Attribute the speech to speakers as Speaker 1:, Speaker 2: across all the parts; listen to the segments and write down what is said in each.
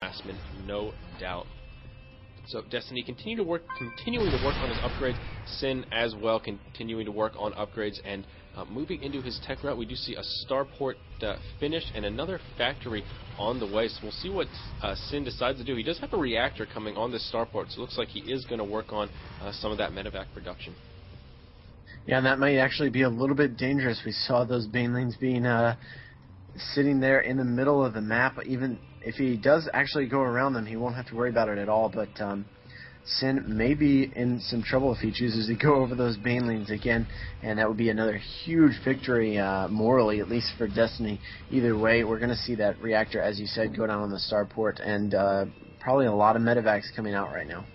Speaker 1: harassment, no doubt. So Destiny continuing to work on his upgrades. SiN as well continuing to work on upgrades, and moving into his tech route, we do see a starport finished and another factory on the way. So we'll see what SiN decides to do. He does have a reactor coming on this starport, so it looks like he is going to work on some of that medevac production.
Speaker 2: Yeah, and that might actually be a little bit dangerous. We saw those banelings being sitting there in the middle of the map. Even if he does actually go around them, he won't have to worry about it at all. But SiN may be in some trouble if he chooses to go over those banelings again, and that would be another huge victory morally, at least for Destiny. Either way, we're going to see that reactor, as you said, go down on the starport, and probably a lot of medevacs coming out right now.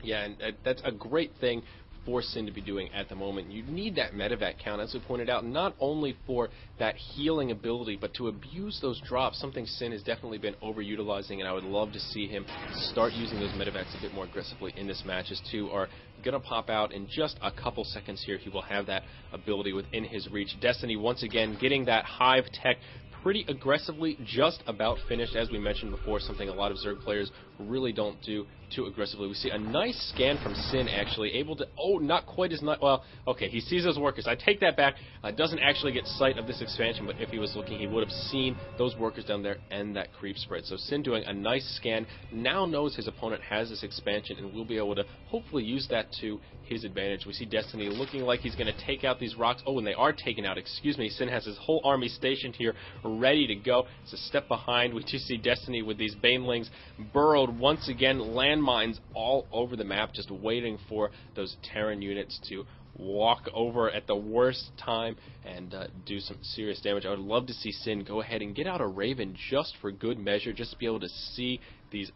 Speaker 1: Yeah, and that's a great thing for SiN to be doing at the moment. You need that medevac count, as we pointed out, not only for that healing ability, but to abuse those drops, something SiN has definitely been overutilizing, and I would love to see him start using those medevacs a bit more aggressively in this match. His two are going to pop out in just a couple seconds here. He will have that ability within his reach. Destiny, once again, getting that Hive tech pretty aggressively, just about finished, as we mentioned before, something a lot of Zerg players really don't do too aggressively. We see a nice scan from SiN, actually, able to, not quite as nice, well, okay, he sees those workers. I take that back. Doesn't actually get sight of this expansion, but if he was looking, he would have seen those workers down there and that creep spread. So SiN doing a nice scan, now knows his opponent has this expansion, and will be able to hopefully use that to his advantage. We see Destiny looking like he's going to take out these rocks. Oh, and they are taken out, excuse me. SiN has his whole army stationed here, ready to go. It's a step behind. We do see Destiny with these banelings burrowed once again, landmines all over the map, just waiting for those Terran units to walk over at the worst time and do some serious damage. I would love to see SiN go ahead and get out a Raven just for good measure, just to be able to see these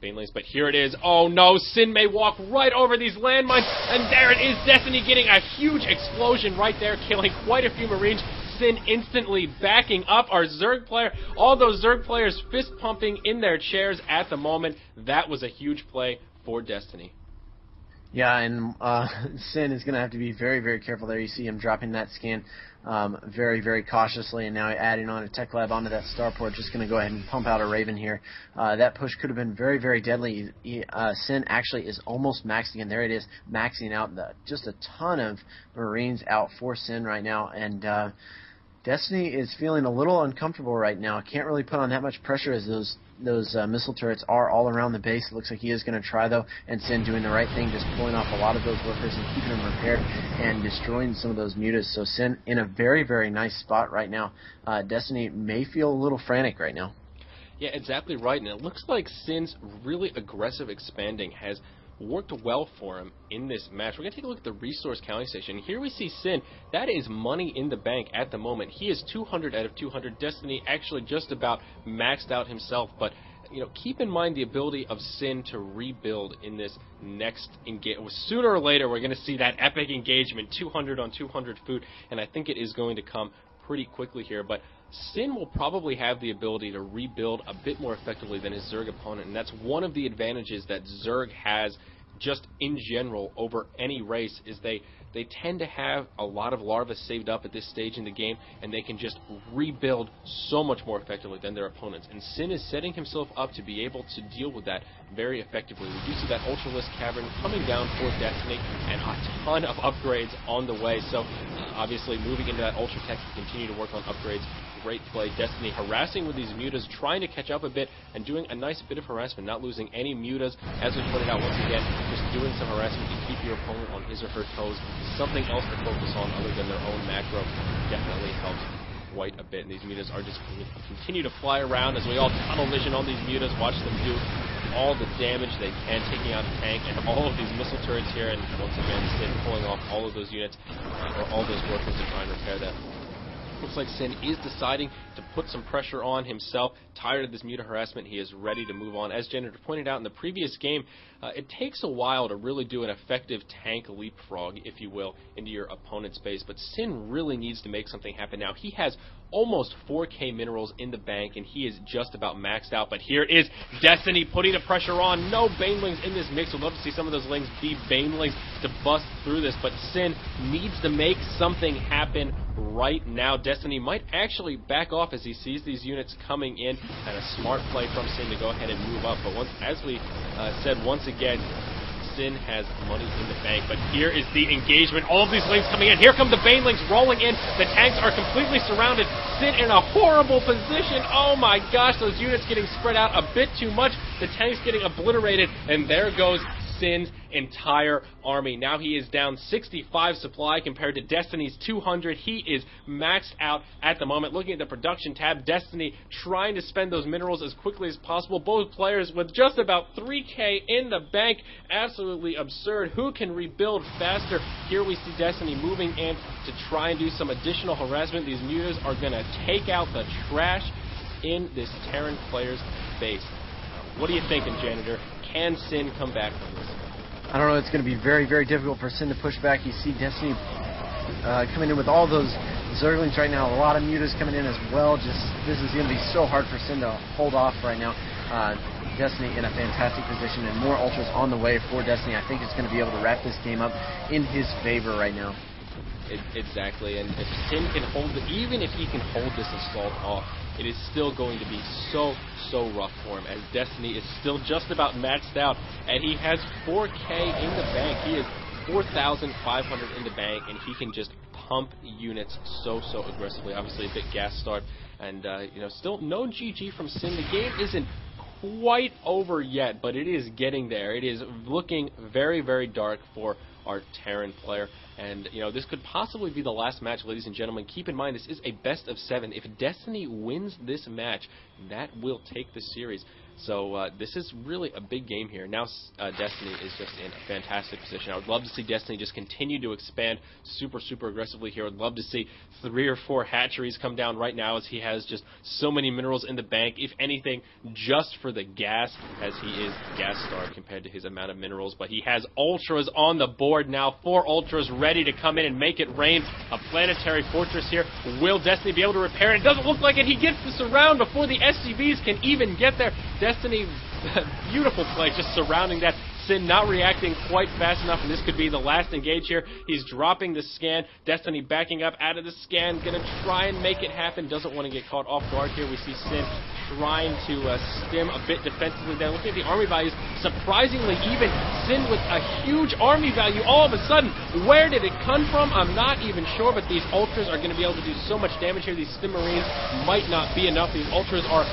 Speaker 1: banelings. But here it is. Oh no, SiN may walk right over these landmines, and there it is. Destiny getting a huge explosion right there, killing quite a few Marines. SiN instantly backing up our Zerg player. All those Zerg players fist pumping in their chairs at the moment. That was a huge play for Destiny.
Speaker 2: Yeah, and SiN is going to have to be very, very careful there. You see him dropping that scan very, very cautiously, and now adding on a tech lab onto that starport, just going to go ahead and pump out a Raven here. That push could have been very, very deadly. SiN actually is almost maxing, and there it is, maxing out just a ton of Marines out for SiN right now, and Destiny is feeling a little uncomfortable right now. Can't really put on that much pressure as those missile turrets are all around the base. It looks like he is going to try, though, and SiN doing the right thing, just pulling off a lot of those workers and keeping them repaired and destroying some of those mutas. So SiN in a very, very nice spot right now. Destiny may feel a little frantic right now.
Speaker 1: Yeah, exactly right, and it looks like SiN's really aggressive expanding has worked well for him in this match. We're going to take a look at the resource counting station. Here we see SiN. That is money in the bank at the moment. He is 200 out of 200. Destiny actually just about maxed out himself, but keep in mind the ability of SiN to rebuild in this next engagement. Sooner or later, we're going to see that epic engagement, 200 on 200 food, and I think it is going to come pretty quickly here, but SiN will probably have the ability to rebuild a bit more effectively than his Zerg opponent, and that's one of the advantages that Zerg has just in general over any race, is they tend to have a lot of larvae saved up at this stage in the game, and they can just rebuild so much more effectively than their opponents. And SiN is setting himself up to be able to deal with that very effectively. We do see that Ultralisk Cavern coming down for Destiny, and a ton of upgrades on the way. So obviously moving into that Ultra Tech to continue to work on upgrades. Great play. Destiny harassing with these mutas, trying to catch up a bit, and doing a nice bit of harassment, not losing any mutas. As we pointed out once again, just doing some harassment to keep your opponent on his or her toes. Something else to focus on other than their own macro definitely helps quite a bit. And these mutas are just going to continue to fly around as we all tunnel vision on these mutas, watch them do all the damage they can, taking out a tank and all of these missile turrets here, and once again SiN pulling off all of those units or all those workers to try and repair that. Looks like SiN is deciding to put some pressure on himself. Tired of this muta harassment, he is ready to move on. As Janitor pointed out in the previous game, it takes a while to really do an effective tank leapfrog, if you will, into your opponent's base. But SiN really needs to make something happen now. He has almost 4K minerals in the bank, and he is just about maxed out. But here is Destiny putting the pressure on. No banelings in this mix. We'd love to see some of those lings be banelings. to bust through this, but SiN needs to make something happen right now. Destiny might actually back off as he sees these units coming in, and a smart play from SiN to go ahead and move up. But as we said once again, SiN has money in the bank, but here is the engagement. All of these lings coming in. Here come the banelings rolling in. The tanks are completely surrounded. SiN in a horrible position. Oh my gosh, those units getting spread out a bit too much. The tanks getting obliterated, and there goes SiN's entire army. Now he is down 65 supply compared to Destiny's 200. He is maxed out at the moment. Looking at the production tab, Destiny trying to spend those minerals as quickly as possible. Both players with just about 3k in the bank. Absolutely absurd. Who can rebuild faster? Here we see Destiny moving in to try and do some additional harassment. These mutas are going to take out the trash in this Terran player's base. What are you thinking, Janitor? Can SiN come back from this?
Speaker 2: I don't know. It's going to be very, very difficult for SiN to push back. You see Destiny coming in with all those Zerglings right now. A lot of mutas coming in as well. This is going to be so hard for SiN to hold off right now. Destiny in a fantastic position, and more ultras on the way for Destiny. I think it's going to be able to wrap this game up in his favor right now.
Speaker 1: Exactly, and if SiN can hold it, even if he can hold this assault off, it is still going to be so rough for him, as Destiny is still just about maxed out, and he has 4k in the bank. He is 4,500 in the bank, and he can just pump units so aggressively. Obviously a bit gas starved, and still no GG from SiN. The game isn't quite over yet, but it is getting there. It is looking very dark for our Terran player, and this could possibly be the last match, ladies and gentlemen. Keep in mind, this is a best of 7. If Destiny wins this match, that will take the series. So this is really a big game here. Now Destiny is just in a fantastic position. I would love to see Destiny just continue to expand super aggressively here. I would love to see 3 or 4 hatcheries come down right now, as he has just so many minerals in the bank. If anything, just for the gas, as he is gas starved compared to his amount of minerals. But he has ultras on the board now. 4 ultras ready to come in and make it rain. A planetary fortress here. Will Destiny be able to repair it? It doesn't look like it. He gets the surround before the SCVs can even get there. Destiny, beautiful play, just surrounding that. SiN not reacting quite fast enough, and this could be the last engage here. He's dropping the scan. Destiny backing up out of the scan, gonna try and make it happen. Doesn't want to get caught off guard here. We see SiN trying to stim a bit defensively there. Looking at the army values, surprisingly even. SiN with a huge army value all of a sudden. Where did it come from? I'm not even sure, but these ultras are going to be able to do so much damage here. These stim marines might not be enough. These ultras are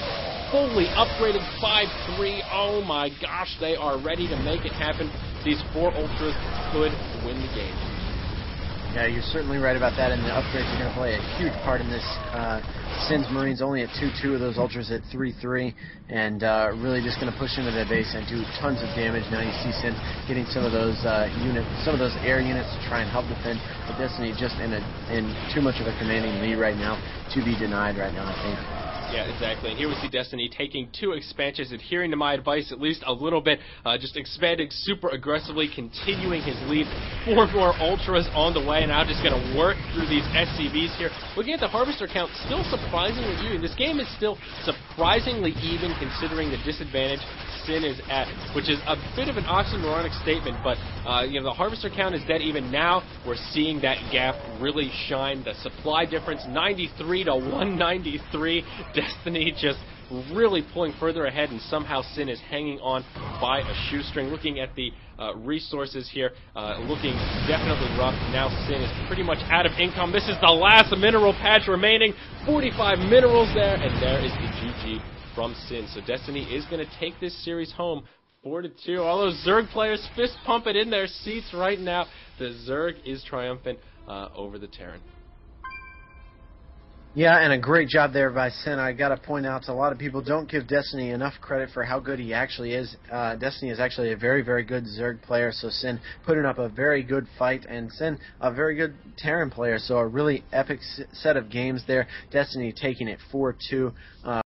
Speaker 1: fully upgraded 5-3. Oh my gosh, they are ready to make it happen. These 4 ultras could win the game.
Speaker 2: Yeah, you're certainly right about that, and the upgrades are going to play a huge part in this. SiN's Marines only at 2-2, of those ultras at 3-3, and really just going to push into their base and do tons of damage. Now you see SiN getting some of those those air units to try and help defend, but Destiny just in too much of a commanding lead right now to be denied right now, I think.
Speaker 1: Yeah, exactly. And here we see Destiny taking 2 expansions, adhering to my advice at least a little bit, just expanding super aggressively, continuing his lead. 4 more ultras on the way, and now just going to work through these SCVs here. Looking at the harvester count, still surprisingly even. This game is still surprisingly even, considering the disadvantage SiN is at, which is a bit of an oxymoronic statement, but the harvester count is dead even. Now we're seeing that gap really shine. The supply difference, 93 to 193. Destiny just really pulling further ahead, and somehow SiN is hanging on by a shoestring. Looking at the resources here, looking definitely rough. Now SiN is pretty much out of income. This is the last mineral patch remaining. 45 minerals there, and there is the GG from SiN. So Destiny is going to take this series home 4-2. All those Zerg players fist pumping in their seats right now. The Zerg is triumphant over the Terran.
Speaker 2: Yeah, and a great job there by SiN. I got to point out, a lot of people don't give Destiny enough credit for how good he actually is. Destiny is actually a very good Zerg player, so SiN putting up a very good fight, and SiN a very good Terran player, so a really epic set of games there. Destiny taking it 4-2.